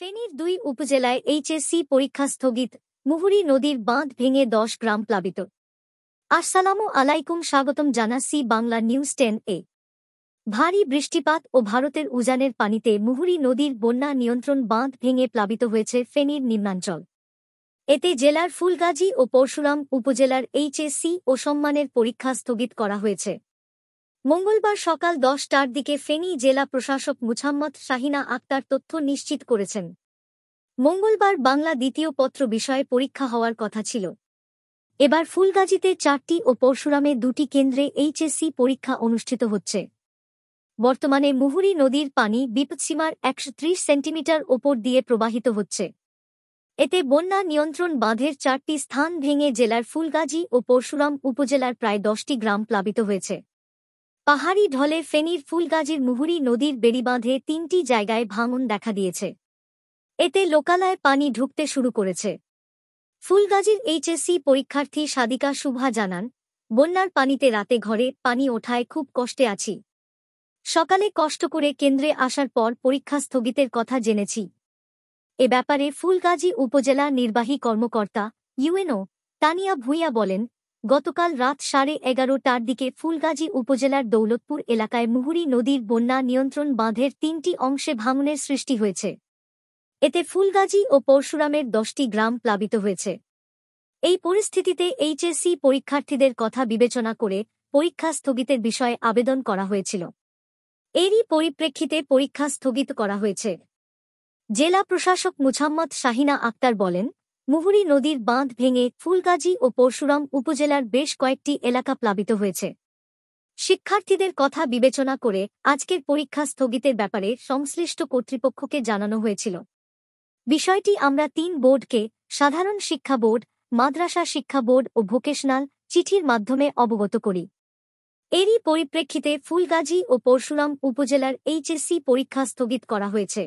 ফেনীর ২ উপজেলায় এইচএসসি পরীক্ষা স্থগিত, মুহুরী নদীর বাঁধ ভেঙে ১০ গ্রাম প্লাবিত। আসসালামু আলাইকুম, স্বাগতম জানাচ্ছি বাংলা নিউজ 10 এ। ভারী বৃষ্টিপাত ও ভারতের উজানের পানিতে মুহুরী নদীর বন্যা নিয়ন্ত্রণ বাঁধ ভেঙে প্লাবিত হয়েছে ফেনীর নিম্নাঞ্চল। এতে জেলার ফুলগাজী ও পরশুরাম উপজেলার এইচএসসি ও সম্মানের পরীক্ষা স্থগিত করা হয়েছে। মঙ্গলবার সকাল ১০টার দিকে ফেনী জেলা প্রশাসক মুছাম্মদ শাহিনা আক্তার তথ্য নিশ্চিত করেছেন। মঙ্গলবার বাংলা দ্বিতীয় পত্র বিষয়ে পরীক্ষা হওয়ার কথা ছিল। এবার ফুলগাজীতে ৪টি ও পরশুরামে ২টি কেন্দ্রে এইচএসসি পরীক্ষা অনুষ্ঠিত হচ্ছে। বর্তমানে মুহুরী নদীর পানি বিপৎসীমার ১৩০ সেন্টিমিটার ওপর দিয়ে প্রবাহিত হচ্ছে। এতে বন্যা নিয়ন্ত্রণ বাঁধের ৪টি স্থান ভেঙে জেলার ফুলগাজী ও পরশুরাম উপজেলার প্রায় ১০টি গ্রাম প্লাবিত হয়েছে। পাহাড়ি ঢলে ফেনীর ফুলগাজীর মুহুরী নদীর বেড়িবাঁধে ৩টি জায়গায় ভাঙন দেখা দিয়েছে। এতে লোকালয়ে পানি ঢুকতে শুরু করেছে। ফুলগাজীর এইচএসসি পরীক্ষার্থী সাদিকা শুভা জানান, বন্যার পানিতে রাতে ঘরে পানি ওঠায় খুব কষ্টে আছি। সকালে কষ্ট করে কেন্দ্রে আসার পর পরীক্ষা স্থগিতের কথা জেনেছি। এ ব্যাপারে ফুলগাজী উপজেলা নির্বাহী কর্মকর্তা ইউএনও তানিয়া ভূঁইয়া বলেন, গতকাল রাত 11:30টার দিকে ফুলগাজী উপজেলার দৌলতপুর এলাকায় মুহুরী নদীর বন্যা নিয়ন্ত্রণ বাঁধের ৩টি অংশে ভাঙনের সৃষ্টি হয়েছে। এতে ফুলগাজী ও পরশুরামের ১০টি গ্রাম প্লাবিত হয়েছে। এই পরিস্থিতিতে এইচএসসি পরীক্ষার্থীদের কথা বিবেচনা করে পরীক্ষা স্থগিতের বিষয়ে আবেদন করা হয়েছিল। এরই পরিপ্রেক্ষিতে পরীক্ষা স্থগিত করা হয়েছে। জেলা প্রশাসক মুছাম্মদ শাহিনা আক্তার বলেন, মুহুরী নদীর বাঁধ ভেঙে ফুলগাজী ও পরশুরাম উপজেলার বেশ কয়েকটি এলাকা প্লাবিত হয়েছে। শিক্ষার্থীদের কথা বিবেচনা করে আজকের পরীক্ষা স্থগিতের ব্যাপারে সংশ্লিষ্ট কর্তৃপক্ষকে জানানো হয়েছিল। বিষয়টি আমরা ৩ বোর্ডকে, সাধারণ শিক্ষা বোর্ড, মাদ্রাসা শিক্ষা বোর্ড ও ভোকেশনাল চিঠির মাধ্যমে অবগত করি। এরই পরিপ্রেক্ষিতে ফুলগাজী ও পরশুরাম উপজেলার এইচএসসি পরীক্ষা স্থগিত করা হয়েছে।